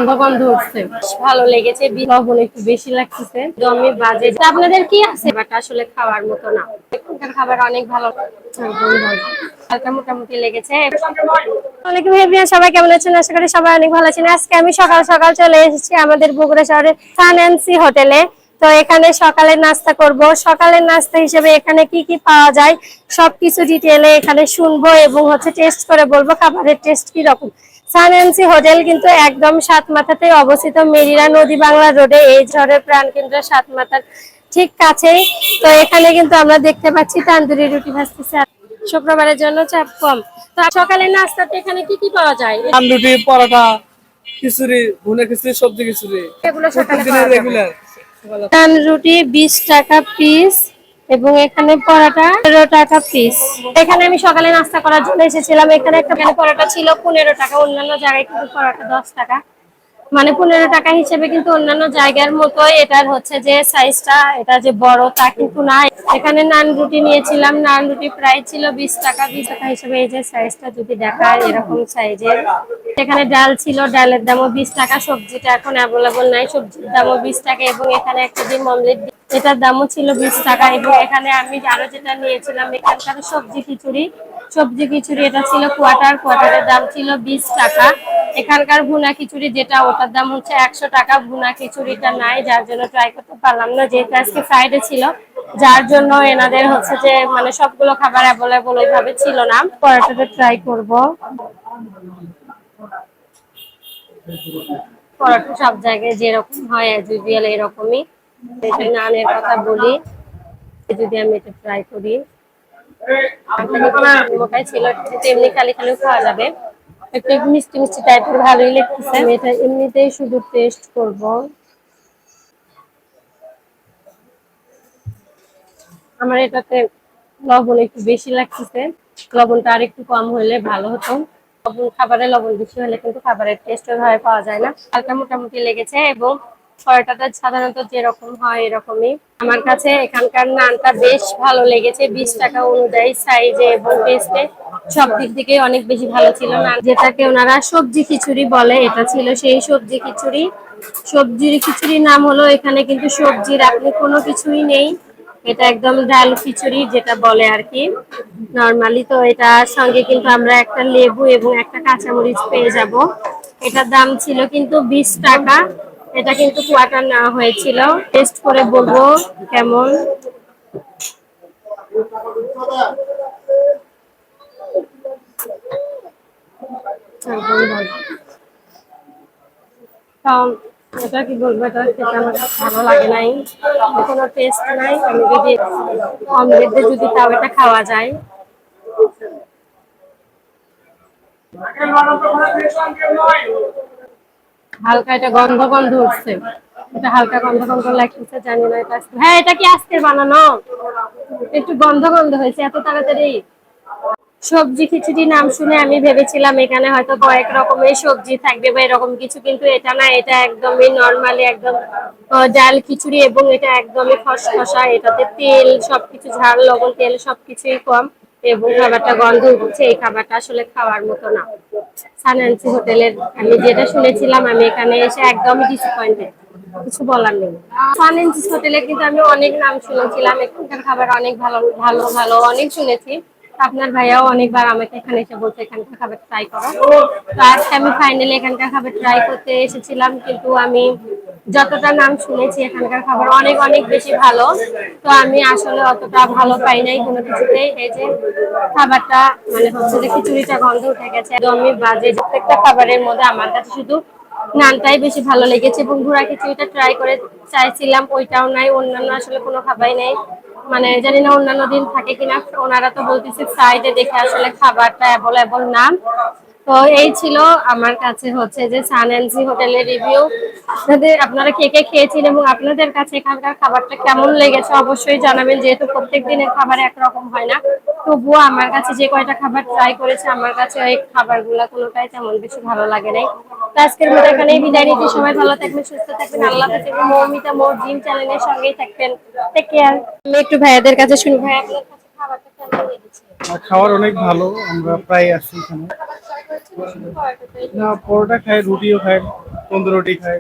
গন্ধ গন্ধ উঠছে, ভালো লেগেছে। লবণ একটু বেশি লাগতেছে, আমি বাজে। আপনাদের কি আছে বাট আসলে খাওয়ার মতো না, এখানকার খাবার অনেক ভালো, হালকা মোটামুটি লেগেছে। ওয়ালাইকুম এভরিওয়ান, সবাই কেমন আছেন? আশা করি সবাই অনেক ভালো আছেন। আজকে আমি সকাল সকাল চলে এসেছি আমাদের বগুড়া শহরের সান এন্ড সি হোটেলে। তো এখানে সকালের নাস্তা করব। সকালের নাস্তা হিসেবে এখানে কি কি পাওয়া যায় সবকিছু ডিটেইলে এখানে শুনবো এবং টেস্ট করে বলবো খাবারের টেস্ট কি রকম। সান এন্ড সি হোটেল কিন্তু একদম সাতমাথাতে অবস্থিত, মেরিনা নদী বাংলা রোডে, এই ঝড়ের প্রাণকেন্দ্র সাতমাথার ঠিক কাছেই। তো এখানে কিন্তু আমরা দেখতে পাচ্ছি তান্দুরি রুটি ভাজতেছে, শুক্রবারের জন্য চাপ কম। তো সকালের নাস্তাতে এখানে কি কি পাওয়া যায়? রুটি, পরোটা, খিচুড়ি, ভুনা খিচুড়ি, সবজি খিচুড়ি, এগুলো সকালে প্রত্যেকদিনের রেগুলার। নান রুটি 20 টাকা পিস এবং এখানে পরোটা 13 টাকা পিস। এখানে আমি সকালে নাস্তা করার জন্য এসেছিলাম। এখানে একটা পরোটা ছিল 15 টাকা, অন্যান্য জায়গায় কিন্তু পরোটা 10 টাকা, মানে 15 টাকা হিসেবে কিন্তু অন্যান্য জায়গার মতো এটার যে সাইজটা, এটা যে বড় তা কিন্তু না। এখানে নান রুটি নিয়েছিলাম, নান রুটি প্রাইস ছিল 20 টাকা। 20 টাকা হিসেবে এই যে সাইজটা যদি দেখায় এরকম সাইজের। এখানে ডাল ছিল, ডালের দামও 20 টাকা। সবজিটা এখন অ্যাভেলেবল নাই, সবজির দামও 20 টাকা। এবং এখানে একটা ডিম অমলেট, এটার দামও ছিল 20 টাকা। এবং এখানে আমি আরো যেটা নিয়েছিলাম এখানকার সবজি খিচুড়ি, সবজি খিচুড়ি এটা ছিল কোয়ার্টারের দাম ছিল 20 টাকা। এখানকার ভুনা খিচুড়ি যেটা, ওটার দাম 100 টাকা। ভুনা খিচুড়িটা নাই, যার জন্য ট্রাই করতে পারলাম না, যেহেতু আজকে ফ্রাইডে ছিল, যার জন্য এনাদের যে মানে সবগুলো খাবার অ্যাভেলেবল ওইভাবে ছিল না। পরোটাটা ট্রাই করব। পরোটা সব জায়গায় যেরকম হয় অ্যাজ ইউজুয়াল এরকমই। নানের কথা বলি, যদি আমি এটা ট্রাই করি, মোটাই ছিল, এমনি খালি খালি খাওয়া যাবে, একটু মিষ্টি মিষ্টি টাইপের, ভালোই লাগতেছে। আমি এটা এমনিতেই শুধু টেস্ট করব। আমার এটাতে লবণ একটু বেশি লাগতেছে, লবণটা আর একটু কম হলে ভালো হতো। লবণ, খাবারে লবণ বেশি হলে কিন্তু খাবারের টেস্ট ওইভাবে পাওয়া যায় না। হালকা মোটামুটি লেগেছে এবং পরোটাটা সাধারণত যেরকম হয় এরকমই। আমার কাছে এখানকার নানটা বেশ ভালো লেগেছে, 20 টাকা অনুযায়ী সাইজে এবং টেস্টে সব দিক থেকে অনেক বেশি ভালো ছিল। নান যেটাকে ওনারা সবজি খিচুড়ি বলে, এটা ছিল সেই সবজি খিচুড়ি। সবজির খিচুড়ির নাম হলো, এখানে কিন্তু সবজির আপনি কোনো কিছুই নেই, এটা একদম ডাল খিচুড়ি যেটা বলে আর কি নরমালি। তো এটার সঙ্গে কিন্তু আমরা একটা লেবু এবং একটা কাঁচামরিচ পেয়ে যাব। এটার দাম ছিল কিন্তু 20 টাকা। এটা কিন্তু কোয়ার্টার নেওয়া হয়েছিল। টেস্ট করে বলবো কেমন। এটা কি বলবো, এটা খেতে আমার ভালো লাগে নাই, কোনো টেস্ট নাই। আমি যদি অমলেট দিয়ে যদি তাও এটা খাওয়া যায়। হালকা এটা গন্ধ গন্ধ উঠছে, এটা হালকা গন্ধ গন্ধ লাগতেছে, জানি না এটা হ্যাঁ এটা কি আজকে বানানো, একটু গন্ধ গন্ধ হয়েছে এত তাড়াতাড়ি। সবজি খিচুড়ি নাম শুনে আমি ভেবেছিলাম এখানে হয়তো কয়েক রকমের সবজি থাকবে বা এরকম কিছু, কিন্তু এটা না, এটা একদমই নরমালি একদম ডাল খিচুড়ি এবং এটা একদমই খসখসা। এটাতে তেল, সবকিছু ঝাল, লবণ, তেল সবকিছুই কম এবং খাবারটা গন্ধ উঠছে। এই খাবারটা আসলে খাওয়ার মতো না। সান এন্ড সি হোটেলের আমি যেটা শুনেছিলাম, আমি এখানে এসে একদমই ডিসঅ্যাপয়েন্টেড, কিছু বলার নেই। সান এন্ড সি হোটেলে কিন্তু আমি অনেক নাম শুনেছিলাম, এখানকার খাবার অনেক ভালো ভালো ভালো অনেক শুনেছি। আপনার ভাইয়াও অনেকবার আমাকে এখানে এসে বলছে এখানকার খাবার ট্রাই করো। তো আজকে আমি ফাইনালি এখানকার খাবার ট্রাই করতে এসেছিলাম, কিন্তু আমি যতটা নাম শুনেছি এখানকার খাবার অনেক অনেক বেশি ভালো, তো আমি আসলে অতটা ভালো পাই নাই কোনো কিছুতেই। এই যে খাবারটা মানে যে খিচুড়িটা গন্ধ উঠে গেছে, একদমই বাজে। প্রত্যেকটা খাবারের মধ্যে আমার কাছে শুধু নানটাই বেশি ভালো লেগেছে এবং গুঁড়া খিচুড়িটা ট্রাই করে চাইছিলাম, ওইটাও নাই। অন্যান্য আসলে কোনো খাবারই নেই, মানে জানি না অন্যান্য দিন থাকে কিনা। ওনারা তো বলতেছে ফ্রাইডে দেখে আসলে খাবারটা অ্যাভেলেবল না। তো এই ছিল আমার কাছে যে সান এন্ড সি হোটেলের রিভিউ। আপনারা কে কে খেয়েছেন এবং আপনাদের কাছে এখানকার খাবারটা কেমন লেগেছে অবশ্যই জানাবেন, যেহেতু প্রত্যেক দিনের খাবার একরকম হয় না। তবুও আমার কাছে যে কয়টা খাবার ট্রাই করেছে, আমার কাছে এই খাবারগুলো কোনোটাই তেমন বেশি ভালো লাগে নাই। তো আজকের মতো এখানেই বিদায় নিচ্ছি। সবাই ভালো থাকবেন, সুস্থ থাকবেন, আল্লাহ হাফেজ এবং মৌমিতা মোর ড্রিম চ্যানেলের সঙ্গেই থাকবেন। Take care. আমি একটু ভাইয়াদের কাছে শুনি, ভাই আপনার কাছে খাবারটা কেমন লেগেছে? খাবার অনেক ভালো, আমরা প্রায় আসি এখানে। না, পরোটা খাই, রুটিও খাই, তন্দুর রুটি খাই।